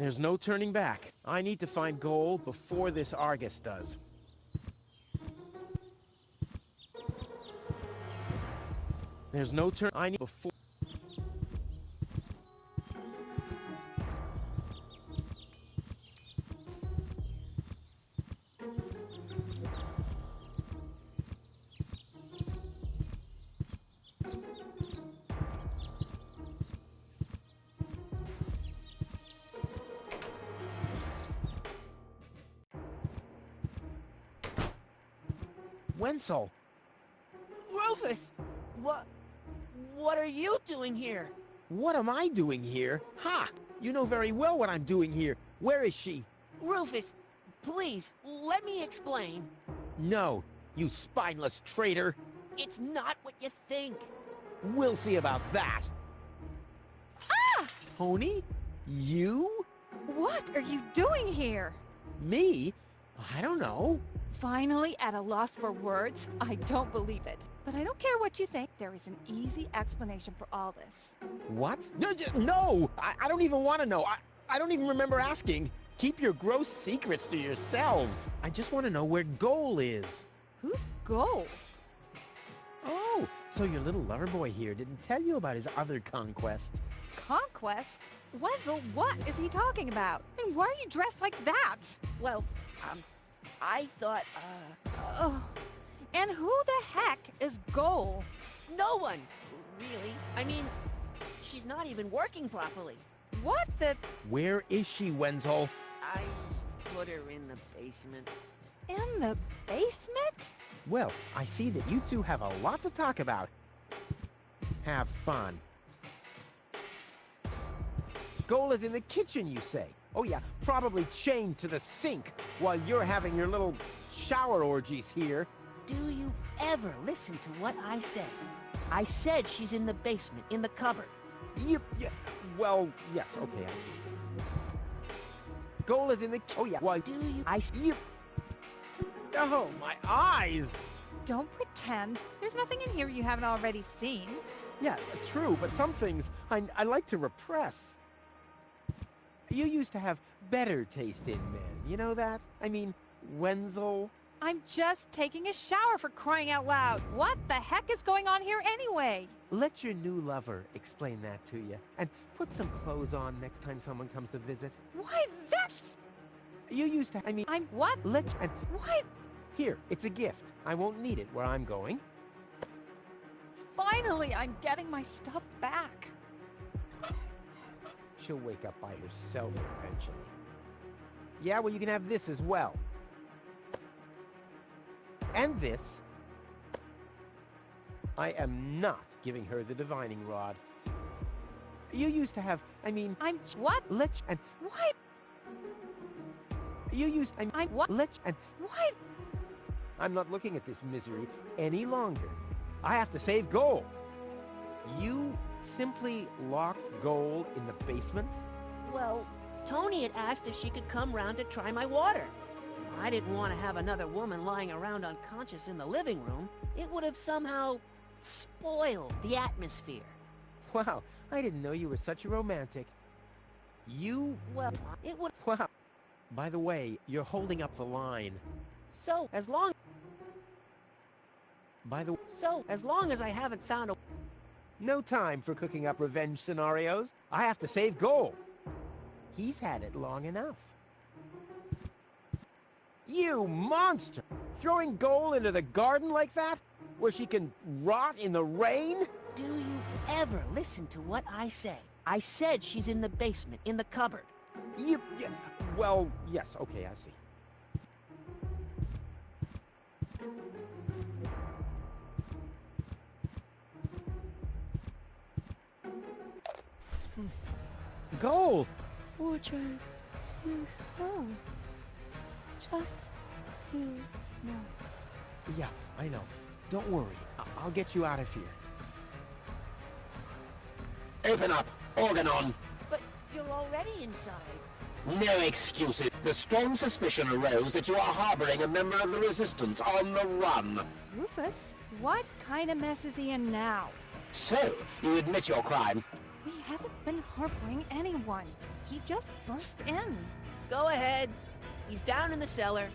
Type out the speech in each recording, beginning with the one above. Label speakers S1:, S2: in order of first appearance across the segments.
S1: There's no turning back. I need to find gold before this Argus does. There's no turn. I need before. Wenzel!
S2: Rufus! What are you doing here?
S1: What am I doing here? Ha! You know very well what I'm doing here. Where is she?
S2: Rufus, please, let me explain.
S1: No, you spineless traitor.
S2: It's not what you think.
S1: We'll see about that.
S3: Ah!
S1: Tony? You?
S3: What are you doing here?
S1: Me? I don't know.
S3: Finally at a loss for words? I don't believe it. But I don't care what you think. There is an easy explanation for all this.
S1: What? No! I don't even want to know. I don't even remember asking. Keep your gross secrets to yourselves. I just want to know where Goal is.
S3: Who's Goal?
S1: Oh, so your little lover boy here didn't tell you about his other conquest.
S3: Conquest? Wenzel, what is he talking about? And why are you dressed like that?
S2: Well, I thought,
S3: Oh. And who the heck is Goal?
S2: no one, really. I mean, she's not even working properly.
S3: What the...
S1: Where is she, Wenzel?
S2: I put her in the basement.
S3: In the basement?
S1: Well, I see that you two have a lot to talk about. Have fun. Goal is in the kitchen, you say? Oh yeah, probably chained to the sink while you're having your little shower orgies here.
S2: Do you ever listen to what I said? I said she's in the basement, in the cupboard.
S1: Yep, yeah. Well, yes, okay, I see. Goal is in the... Oh yeah, why
S2: Do you...
S1: Yep. Oh, my eyes!
S3: Don't pretend. There's nothing in here you haven't already seen.
S1: Yeah, true, but some things I like to repress. You used to have better taste in men, you know that? I mean, Wenzel...
S3: I'm just taking a shower for crying out loud. What the heck is going on here anyway?
S1: Let your new lover explain that to you. And put some clothes on next time someone comes to visit.
S3: Why, that's...
S1: You used to... I mean...
S3: I'm what?
S1: And
S3: What?
S1: here, it's a gift. I won't need it where I'm going.
S3: Finally, I'm getting my stuff back.
S1: She'll wake up by herself eventually. Yeah, well, you can have this as well. And this. I am not giving her the divining rod. You used to have, I mean...
S3: I'm what?
S1: And
S3: What?
S1: you used,
S3: I'm what?
S1: and
S3: What?
S1: I'm not looking at this misery any longer. I have to save Goal. You simply locked Goal in the basement?
S2: Well, Tony had asked if she could come round to try my water. I didn't want to have another woman lying around unconscious in the living room. It would have somehow spoiled the atmosphere.
S1: Wow, I didn't know you were such a romantic. You...
S2: Well, it would...
S1: Wow. By the way, you're holding up the line.
S2: So, as long as I haven't found a...
S1: No time for cooking up revenge scenarios. I have to save Goal. He's had it long enough. You monster! Throwing Goal into the garden like that? Where she can rot in the rain?
S2: Do you ever listen to what I say? I said she's in the basement, in the cupboard.
S1: Well, yes, okay, I see. Goal!
S3: Would you too slow? Just too slow.
S1: Yeah, I know. Don't worry. I'll get you out of here.
S4: Open up! Organ on!
S2: But you're already inside.
S4: No excuses. The strong suspicion arose that you are harboring a member of the Resistance on the run.
S3: Rufus, what kind of mess is he in now?
S4: So, you admit your crime.
S3: We haven't been harboring anyone. He just burst in.
S2: Go ahead. He's down in the cellar.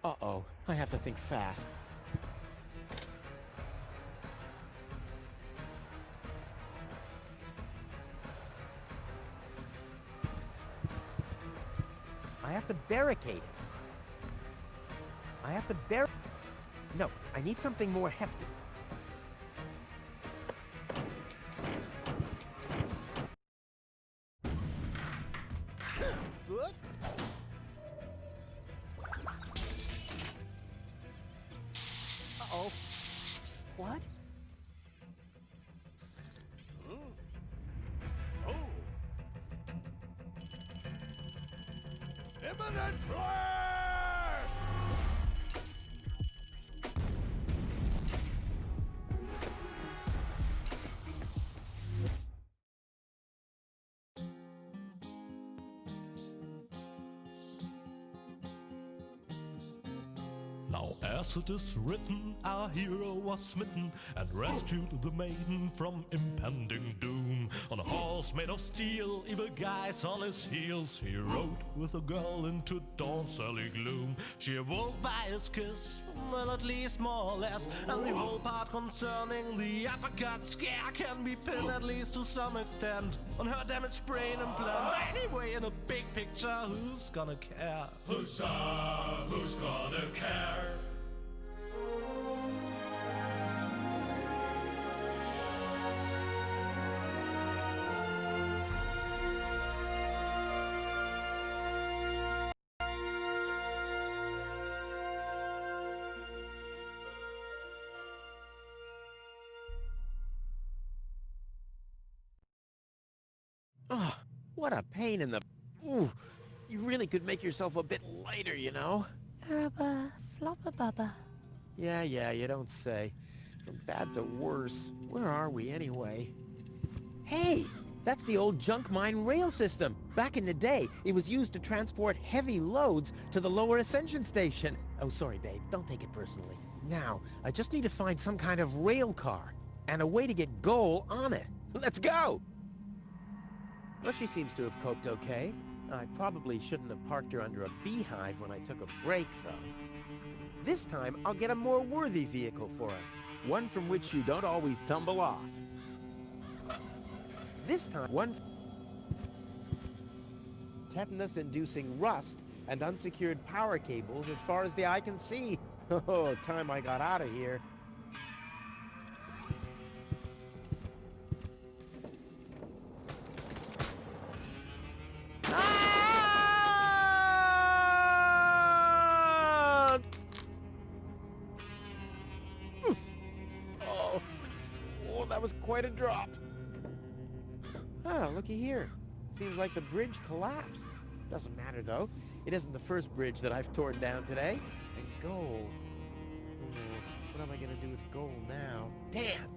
S1: Uh-oh, I have to think fast. I have to barricade it. I have to No, I need something more hefty.
S2: Uh-oh. What?
S5: Imminent blast!
S6: Now as it is written, our hero was smitten and rescued the maiden from impending doom. On a horse made of steel, evil guys on his heels, he rode with a girl into dawn's early gloom. She awoke by his kiss, well at least more or less, and the whole part concerning the uppercut scare can be pinned at least to some extent on her damaged brain implant. Anyway, in a big picture, who's gonna care?
S5: Huzzah! Who's gonna care?
S1: Oh, what a pain in the... Ooh, you really could make yourself a bit lighter, you know?
S3: Araba, floppa bubba.
S1: Yeah, you don't say. From bad to worse. Where are we, anyway? Hey! That's the old junk mine rail system. Back in the day, it was used to transport heavy loads to the lower ascension station. Oh, sorry, babe. Don't take it personally. Now, I just need to find some kind of rail car and a way to get Goal on it. Let's go! Well, she seems to have coped okay. I probably shouldn't have parked her under a beehive when I took a break, though. This time, I'll get a more worthy vehicle for us. One from which you don't always tumble off. This time, one... tetanus-inducing rust and unsecured power cables as far as the eye can see. Oh, time I got out of here. Ah! Oof. Oh, that was quite a drop. Ah, looky here. Seems like the bridge collapsed. Doesn't matter, though. It isn't the first bridge that I've torn down today. And Goal. Oh, what am I gonna do with Goal now? Damn!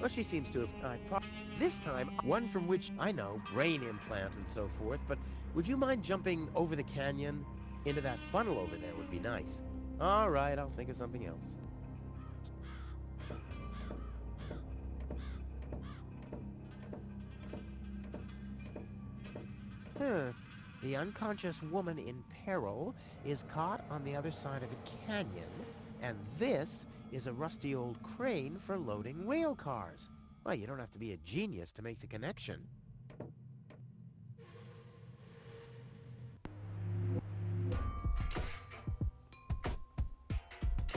S1: Well, she seems to have... this time, one from which I know, brain implant and so forth, but would you mind jumping over the canyon? Into that funnel over there would be nice. All right, I'll think of something else. The unconscious woman in peril is caught on the other side of a canyon, and this is a rusty old crane for loading rail cars. Well, you don't have to be a genius to make the connection.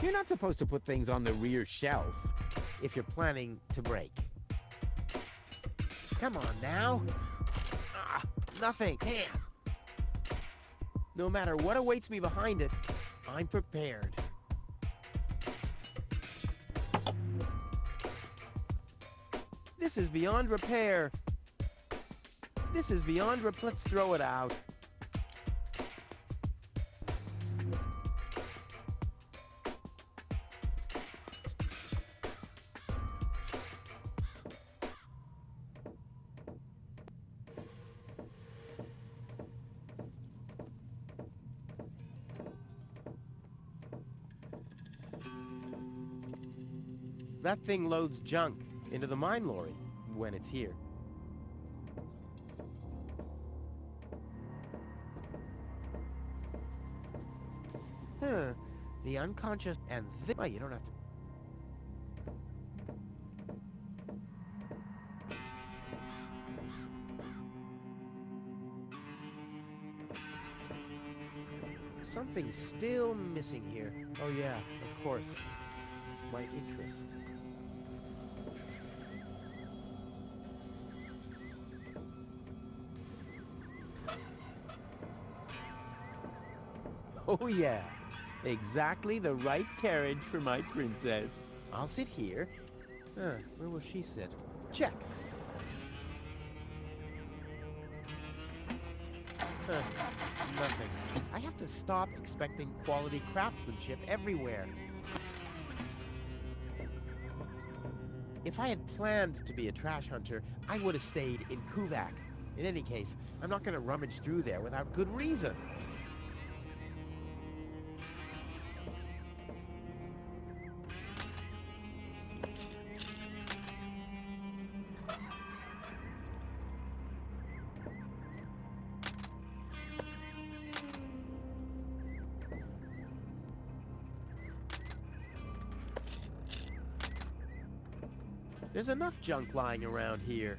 S1: You're not supposed to put things on the rear shelf if you're planning to break. Come on now. Ah, nothing. Damn. No matter what awaits me behind it, I'm prepared. This is beyond repair. This is beyond let's throw it out. That thing loads junk into the mine lorry when it's here. the unconscious, and oh, you don't have to. Something's still missing here. Oh yeah, of course. My interest. Oh yeah, exactly the right carriage for my princess. I'll sit here. Where will she sit? Check. Nothing. I have to stop expecting quality craftsmanship everywhere. If I had planned to be a trash hunter, I would have stayed in Kuvak. In any case, I'm not going to rummage through there without good reason. There's enough junk lying around here.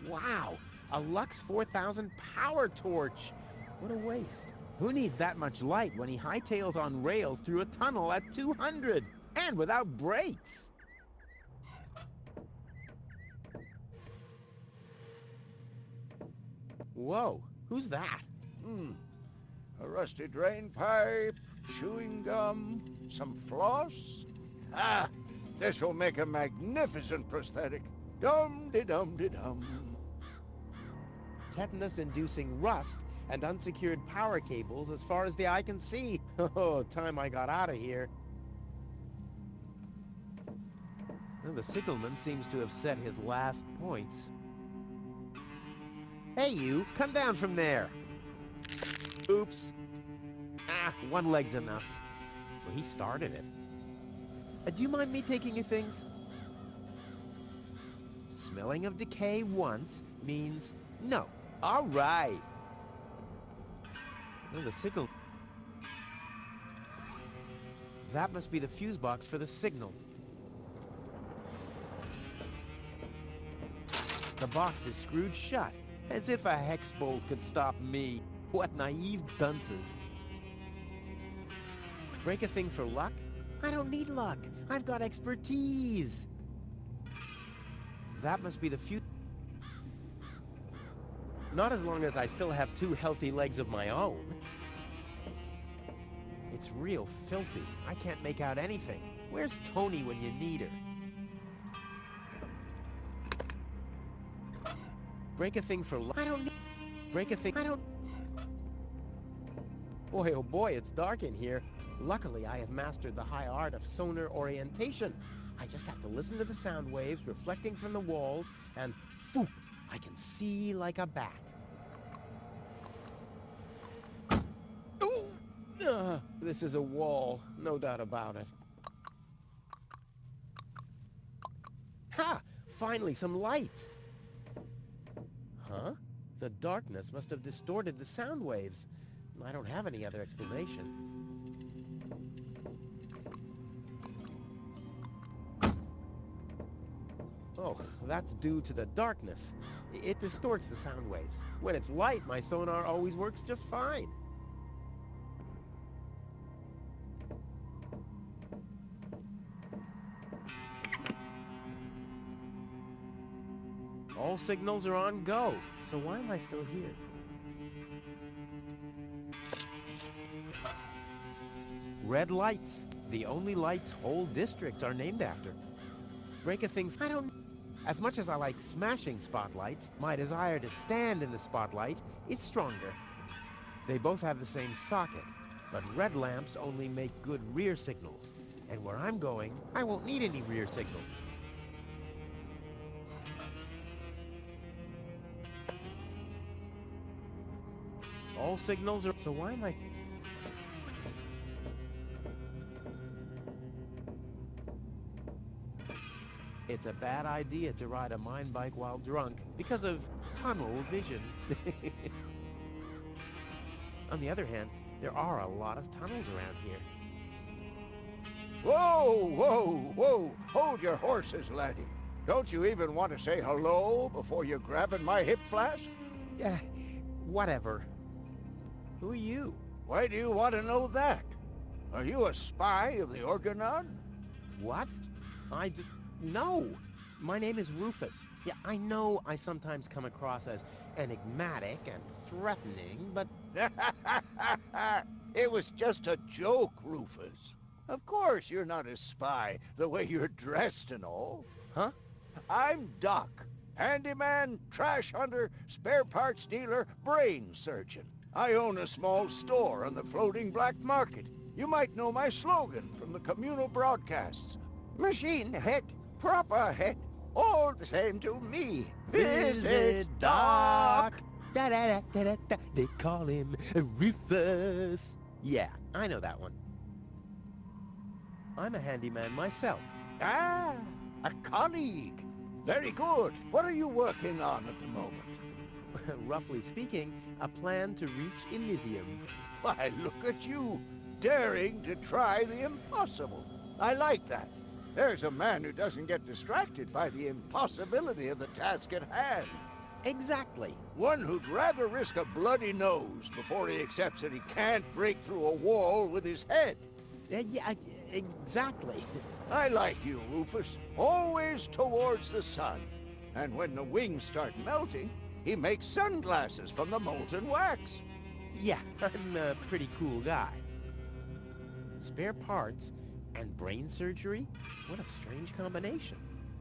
S1: Wow, a Lux 4000 power torch. What a waste. Who needs that much light when he hightails on rails through a tunnel at 200 and without brakes? Whoa, who's that?
S7: A rusty drain pipe, chewing gum, some floss. Ah, this will make a magnificent prosthetic. Dum-de-dum-de-dum.
S1: Tetanus-inducing rust and unsecured power cables as far as the eye can see. Oh, time I got out of here. Well, the signalman seems to have set his last points. Hey, you! Come down from there! Oops. One leg's enough. Well, he started it. Do you mind me taking your things? Smelling of decay once means no. All right. Well, the signal... That must be the fuse box for the signal. The box is screwed shut, as if a hex bolt could stop me. What naive dunces. Break a thing for luck? I don't need luck. I've got expertise. That must be the fuse. Not as long as I still have 2 healthy legs of my own. It's real filthy. I can't make out anything. Where's Tony when you need her? Break a thing for luck. I don't need... Break a thing... I don't... Boy, oh boy, it's dark in here. Luckily, I have mastered the high art of sonar orientation. I just have to listen to the sound waves reflecting from the walls, and phew, I can see like a bat. This is a wall, no doubt about it. Ha! Finally, some light! Huh? The darkness must have distorted the sound waves. I don't have any other explanation. Oh, that's due to the darkness. It distorts the sound waves. When it's light, my sonar always works just fine. All signals are on go, so why am I still here? Red lights. The only lights whole districts are named after. Break a thing... I don't... As much as I like smashing spotlights, my desire to stand in the spotlight is stronger. They both have the same socket, but red lamps only make good rear signals. And where I'm going, I won't need any rear signals. All signals are... So why am I... It's a bad idea to ride a mine bike while drunk because of tunnel vision. On the other hand, There are a lot of tunnels around here.
S7: Whoa, whoa, whoa! Hold your horses, laddie. Don't you even want to say hello before you're grabbing my hip flask?
S1: Whatever. Who are you?
S7: Why do you want to know that? Are you a spy of the Organon?
S1: What? No! My name is Rufus. Yeah, I know I sometimes come across as enigmatic and threatening, but...
S7: It was just a joke, Rufus. Of course you're not a spy, the way you're dressed and all.
S1: Huh?
S7: I'm Doc. Handyman, trash hunter, spare parts dealer, brain surgeon. I own a small store on the floating black market. You might know my slogan from the communal broadcasts. Machine head, proper head, all the same to me.
S1: Visit Doc! Da-da-da-da-da-da. They call him Rufus. Yeah, I know that one. I'm a handyman myself.
S7: Ah, a colleague. Very good. What are you working on at the moment?
S1: Roughly speaking, a plan to reach Elysium.
S7: Why, look at you, daring to try the impossible. I like that. There's a man who doesn't get distracted by the impossibility of the task at hand.
S1: Exactly.
S7: One who'd rather risk a bloody nose before he accepts that he can't break through a wall with his head.
S1: Yeah, exactly.
S7: I like you, Rufus. Always towards the sun. And when the wings start melting, he makes sunglasses from the molten wax.
S1: Yeah, I'm a pretty cool guy. Spare parts and brain surgery? What a strange combination.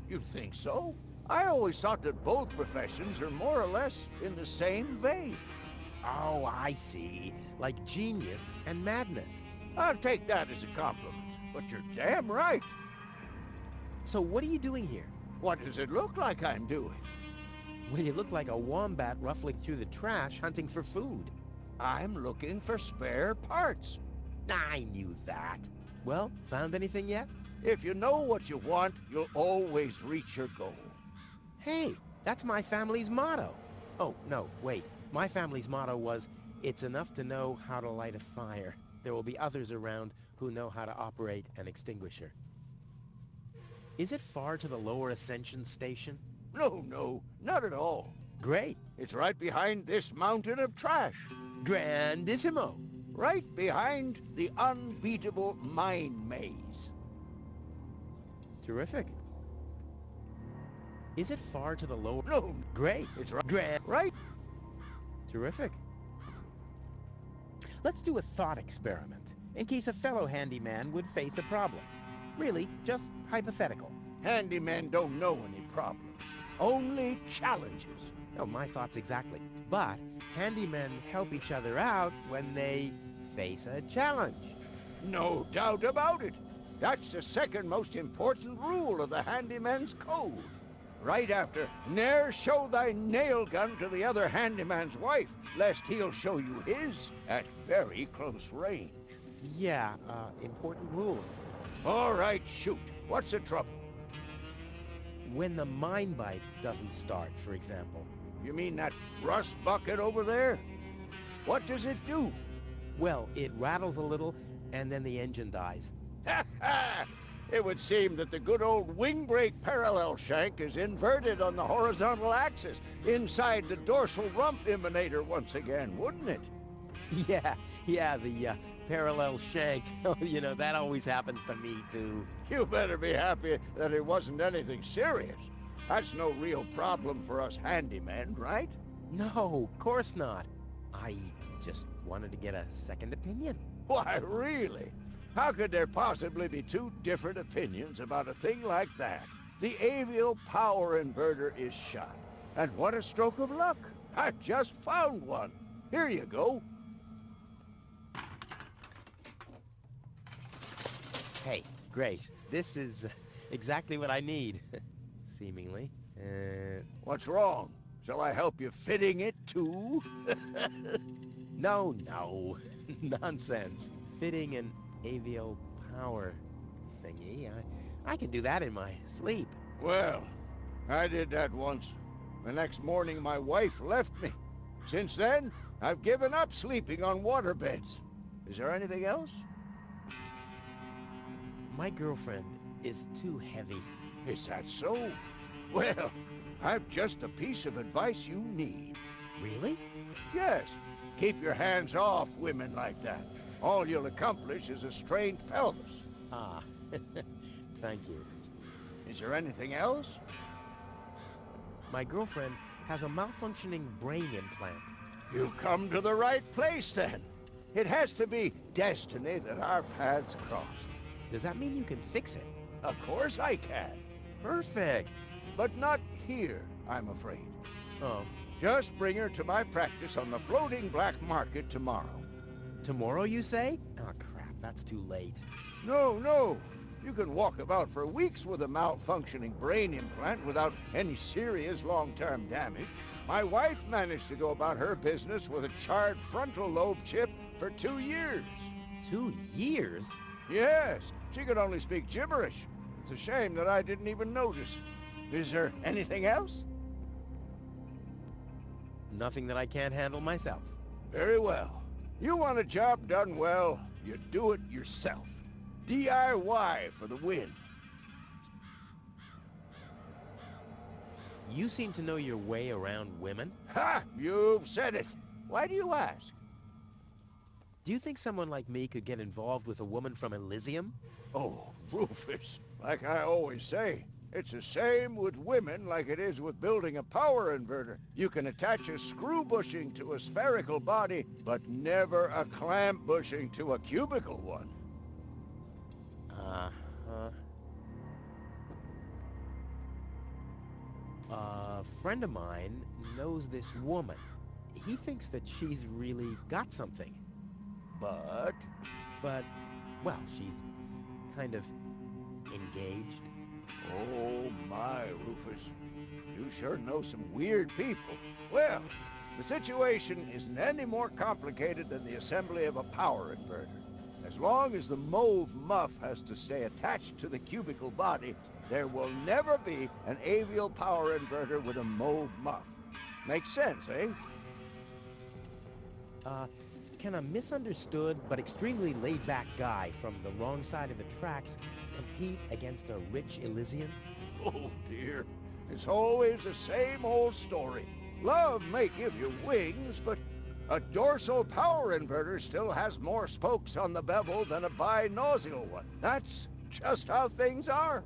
S7: You think so? I always thought that both professions are more or less in the same vein.
S1: Oh, I see. Like genius and madness.
S7: I'll take that as a compliment, but you're damn right.
S1: So what are you doing here?
S7: What does it look like I'm doing?
S1: Well, you look like a wombat ruffling through the trash hunting for food.
S7: I'm looking for spare parts.
S1: I knew that. Well, found anything yet?
S7: If you know what you want, you'll always reach your goal.
S1: Hey, that's my family's motto. Oh, no, wait. My family's motto was, it's enough to know how to light a fire. There will be others around who know how to operate an extinguisher. Is it far to the lower Ascension station?
S7: No, not at all.
S1: Great.
S7: It's right behind this mountain of trash.
S1: Grandissimo.
S7: Right behind the unbeatable mine maze.
S1: Terrific. Is it far to the lower...
S7: No,
S1: Great.
S7: it's right.
S1: Terrific. Let's do a thought experiment, in case a fellow handyman would face a problem. Really, just hypothetical.
S7: Handymen don't know any problems. Only challenges.
S1: Oh, my thoughts exactly. But handymen help each other out when they face a challenge.
S7: No doubt about it. That's the second most important rule of the handyman's code. Right after, ne'er show thy nail gun to the other handyman's wife, lest he'll show you his at very close range.
S1: Yeah, important rule.
S7: All right, shoot. What's the trouble?
S1: When the mine bite doesn't start, for example.
S7: You mean that rust bucket over there? What does it do?
S1: Well, it rattles a little, and then the engine dies.
S7: Ha ha! It would seem that the good old wing brake parallel shank is inverted on the horizontal axis inside the dorsal rump emanator once again, wouldn't it?
S1: Yeah, the parallel shank. You know, that always happens to me, too.
S7: You better be happy that it wasn't anything serious. That's no real problem for us handymen, right?
S1: No, of course not. I just wanted to get a second opinion.
S7: Why, really? How could there possibly be two different opinions about a thing like that? The avial power inverter is shot. And what a stroke of luck. I just found one. Here you go.
S1: Hey, great. This is exactly what I need. Seemingly.
S7: What's wrong? Shall I help you fitting it too?
S1: No. Nonsense. Fitting an avial power thingy. I can do that in my sleep.
S7: Well, I did that once. The next morning my wife left me. Since then, I've given up sleeping on waterbeds. Is there anything else?
S1: My girlfriend is too heavy.
S7: Is that so? Well, I've just the piece of advice you need.
S1: Really?
S7: Yes, keep your hands off women like that. All you'll accomplish is a strained pelvis.
S1: Ah, thank you.
S7: Is there anything else?
S1: My girlfriend has a malfunctioning brain implant.
S7: You've come to the right place, then. It has to be destiny that our paths crossed.
S1: Does that mean you can fix it?
S7: Of course I can.
S1: Perfect.
S7: But not here, I'm afraid.
S1: Oh,
S7: Just bring her to my practice on the floating black market tomorrow.
S1: tomorrow you say? Oh crap, that's too late.
S7: No. You can walk about for weeks with a malfunctioning brain implant without any serious long-term damage. My wife managed to go about her business with a charred frontal lobe chip for 2 years.
S1: 2 years?
S7: Yes, she could only speak gibberish. It's a shame that I didn't even notice. Is there anything else?
S1: Nothing that I can't handle myself.
S7: Very well. You want a job done well, you do it yourself. DIY for the win.
S1: You seem to know your way around women.
S7: Ha! You've said it. Why do you ask?
S1: Do you think someone like me could get involved with a woman from Elysium?
S7: Oh, Rufus, like I always say, it's the same with women like it is with building a power inverter. You can attach a screw bushing to a spherical body, but never a clamp bushing to a cubical one.
S1: Uh-huh. A friend of mine knows this woman. He thinks that she's really got something.
S7: But
S1: But, well, she's kind of engaged.
S7: oh my, Rufus, you sure know some weird people. Well, the situation isn't any more complicated than the assembly of a power inverter. As long as the mauve muff has to stay attached to the cubical body, there will never be an avial power inverter with a mauve muff. Makes sense, eh?
S1: Can a misunderstood but extremely laid-back guy from the wrong side of the tracks compete against a rich Elysian?
S7: Oh dear, it's always the same old story. Love may give you wings, but a dorsal power inverter still has more spokes on the bevel than a binocular one. That's just how things are.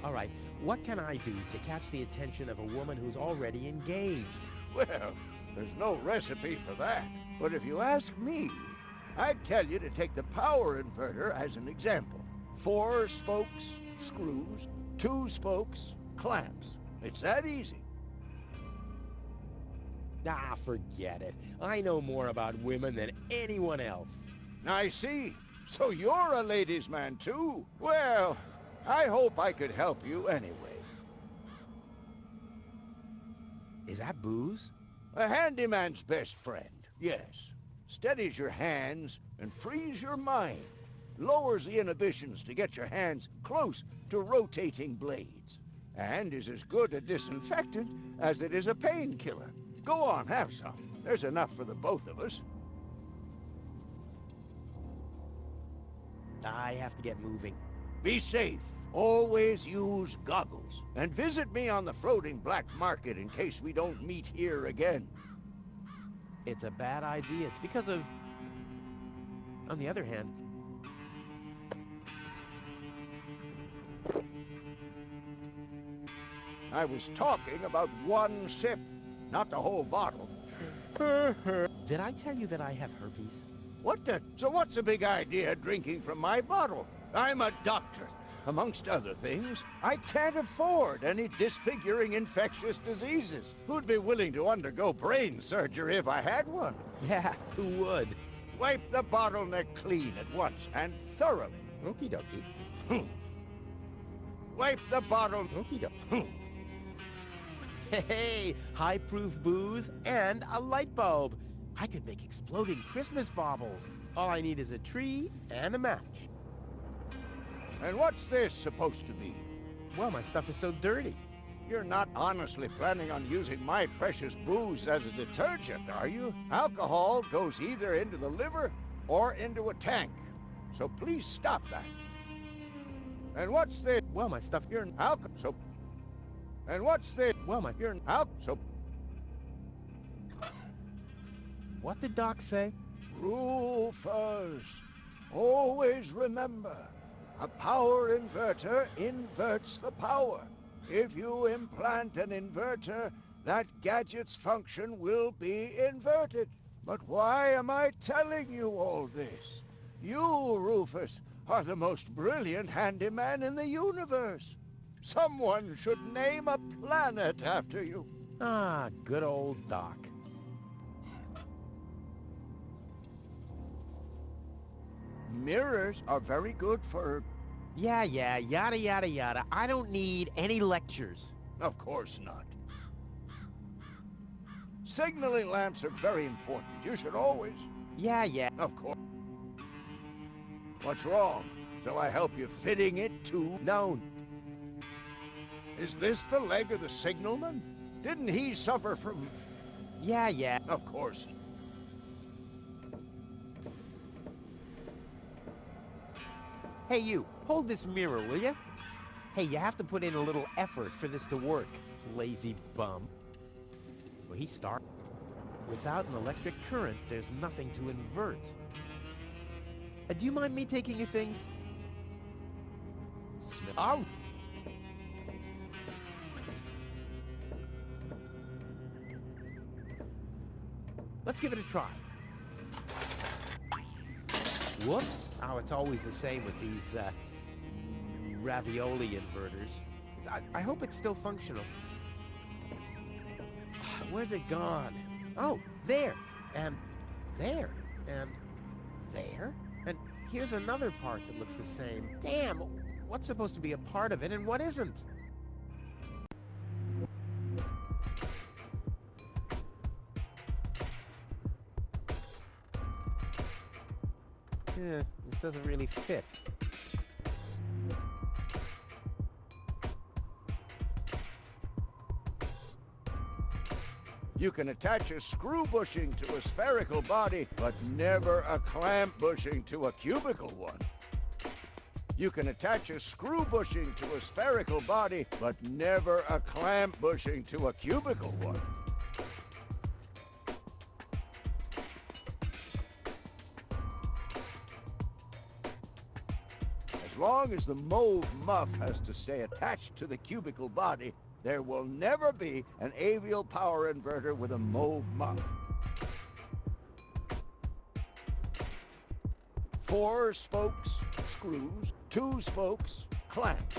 S1: All right, what can I do to catch the attention of a woman who's already engaged?
S7: Well, there's no recipe for that. But if you ask me, I'd tell you to take the power inverter as an example. 4 spokes, screws, 2 spokes, clamps. It's that easy.
S1: Ah, forget it. I know more about women than anyone else.
S7: I see. So you're a ladies' man too. Well, I hope I could help you anyway.
S1: Is that booze?
S7: A handyman's best friend, yes. Steadies your hands and frees your mind. Lowers the inhibitions to get your hands close to rotating blades. And is as good a disinfectant as it is a painkiller. Go on, have some. There's enough for the both of us.
S1: I have to get moving.
S7: Be safe. Always use goggles. And visit me on the floating black market in case we don't meet here again.
S1: It's a bad idea. It's because of... On the other hand...
S7: I was talking about 1 sip, not the whole bottle.
S1: Did I tell you that I have herpes?
S7: What the? So what's the big idea drinking from my bottle? I'm a doctor. Amongst other things, I can't afford any disfiguring infectious diseases. Who'd be willing to undergo brain surgery if I had one?
S1: Yeah, who would?
S7: Wipe the bottleneck clean at once, and thoroughly.
S1: Okie dokie.
S7: Wipe the bottle...
S1: Okie dokie. Hey, high-proof booze and a light bulb. I could make exploding Christmas baubles. All I need is a tree and a match.
S7: And what's this supposed to be?
S1: Well, my stuff is so dirty.
S7: You're not honestly planning on using my precious booze as a detergent, are you? Alcohol goes either into the liver or into a tank. So please stop that. And what's the...
S1: Well, my stuff...
S7: You're alcohol... So... And what's the...
S1: Well, my...
S7: You're alcohol... So...
S1: What did Doc say?
S7: Rufus, always remember, a power inverter inverts the power. If you implant an inverter, that gadget's function will be inverted. But why am I telling you all this? You, Rufus, are the most brilliant handyman in the universe. Someone should name a planet after you.
S1: Ah, good old Doc.
S7: Mirrors are very good for...
S1: Yeah, yada yada yada. I don't need any lectures.
S7: Of course not. Signaling lamps are very important. You should always...
S1: Yeah.
S7: Of course. What's wrong? Shall I help you fitting it too?
S1: No.
S7: Is this the leg of the signalman? Didn't he suffer from...
S1: Yeah.
S7: Of course.
S1: Hey, you. Hold this mirror, will you? Hey, you have to put in a little effort for this to work, lazy bum. Well, he started. Without an electric current, there's nothing to invert. Do you mind me taking your things? Smell. Oh! Let's give it a try. Whoops. Oh, it's always the same with these, ravioli inverters. I hope it's still functional. Where's it gone? Oh, there! And there! And there! And here's another part that looks the same. Damn! What's supposed to be a part of it and what isn't? This doesn't really fit.
S7: You can attach a screw bushing to a spherical body, but never a clamp bushing to a cubical one. You can attach a screw bushing to a spherical body, but never a clamp bushing to a cubical one. As long as the mauve muff has to stay attached to the cubical body, there will never be an avial power inverter with a mauve muff. 4 spokes, screws, 2 spokes, clamps.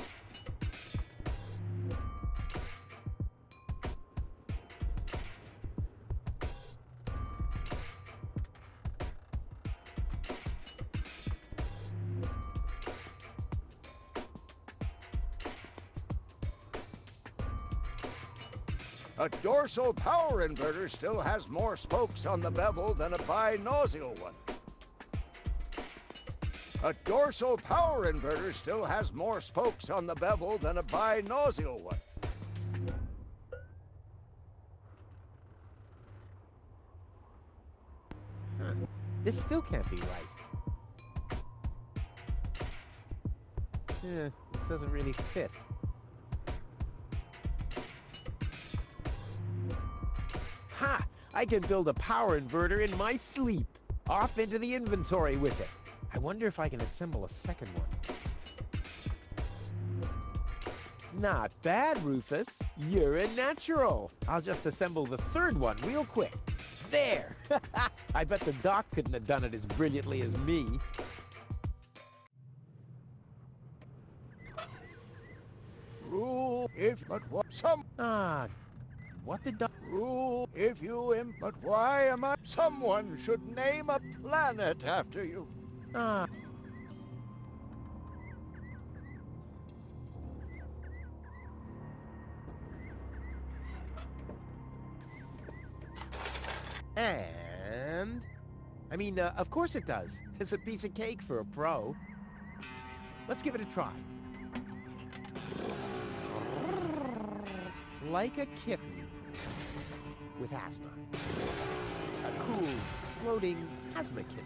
S7: A dorsal power inverter still has more spokes on the bevel than a binossial one. A dorsal power inverter still has more spokes on the bevel than a binossial one.
S1: This still can't be right. This doesn't really fit. Ha! I can build a power inverter in my sleep. Off into the inventory with it. I wonder if I can assemble a second one. Not bad, Rufus. You're a natural. I'll just assemble the third one real quick. There! I bet the doc couldn't have done it as brilliantly as me.
S7: Rule if but what some
S1: What did doc...
S7: rule if you but why am I? Someone should name a planet after you.
S1: And... I mean, of course it does. It's a piece of cake for a pro. Let's give it a try. like a kitten with asthma. A cool, exploding asthma kitten.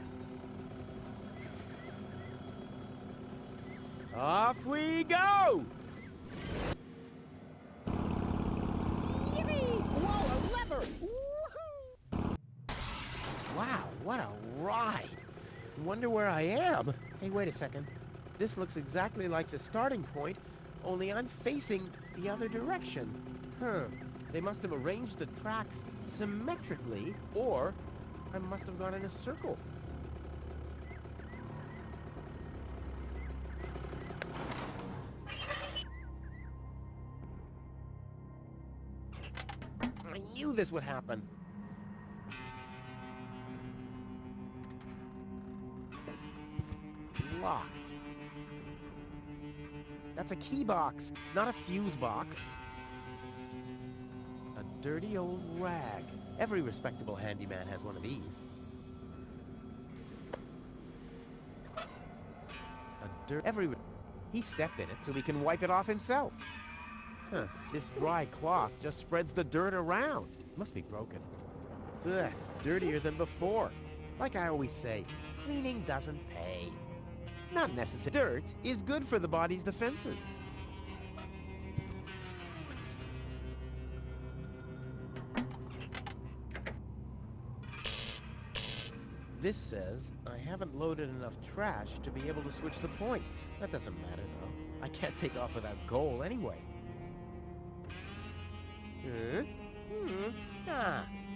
S1: Off we go!
S2: Yippee! Whoa, a lever! Woohoo!
S1: Wow, what a ride! Wonder where I am. Hey, wait a second. This looks exactly like the starting point, only I'm facing the other direction. Huh. They must have arranged the tracks symmetrically, or I must have gone in a circle. I knew this would happen. Locked. That's a key box, not a fuse box. A dirty old rag. Every respectable handyman has one of these. He stepped in it so he can wipe it off himself. Huh, this dry cloth just spreads the dirt around. Must be broken. Ugh, dirtier than before. Like I always say, cleaning doesn't pay. Not necessary. Dirt is good for the body's defenses. This says I haven't loaded enough trash to be able to switch the points. That doesn't matter, though. I can't take off without goal anyway.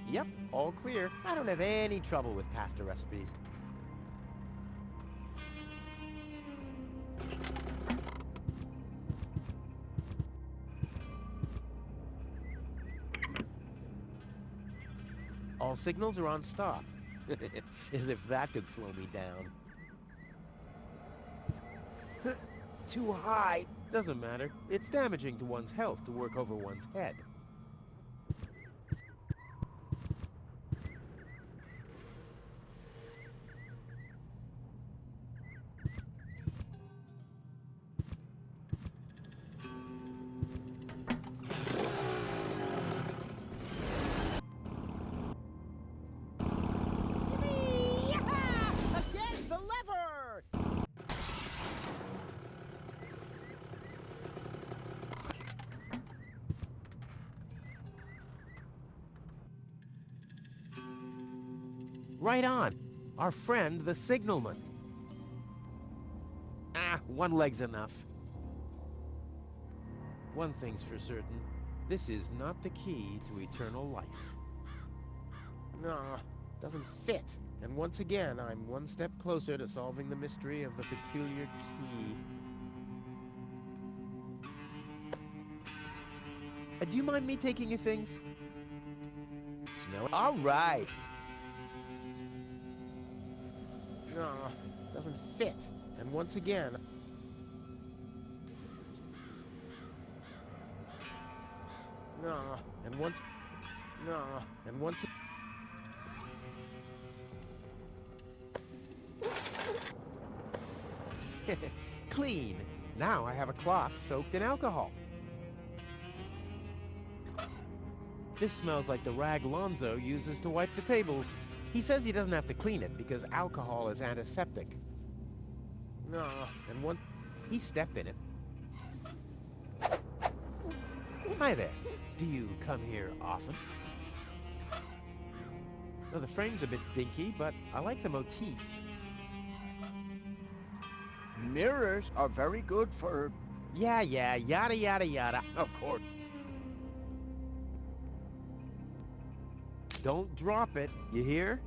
S1: Yep, all clear. I don't have any trouble with pasta recipes. All signals are on stop. As if that could slow me down. Too high. Doesn't matter. It's damaging to one's health to work over one's head.
S2: Again, the lever!
S1: Right on. Our friend, the signalman. One leg's enough. One thing's for certain. This is not the key to eternal life. No, doesn't fit. And once again, I'm one step closer to solving the mystery of the peculiar key. Do you mind me taking your things? Smell it? All right. No, doesn't fit. And once again... No, and once... No, and once... Clean. Now I have a cloth soaked in alcohol. This smells like the rag Lonzo uses to wipe the tables. He says he doesn't have to clean it because alcohol is antiseptic. No, and once he stepped in it. Hi there. Do you come here often? No, the frame's a bit dinky, but I like the motif.
S7: Mirrors are very good for...
S1: Yeah, yada yada yada.
S7: Of course.
S1: Don't drop it, you hear?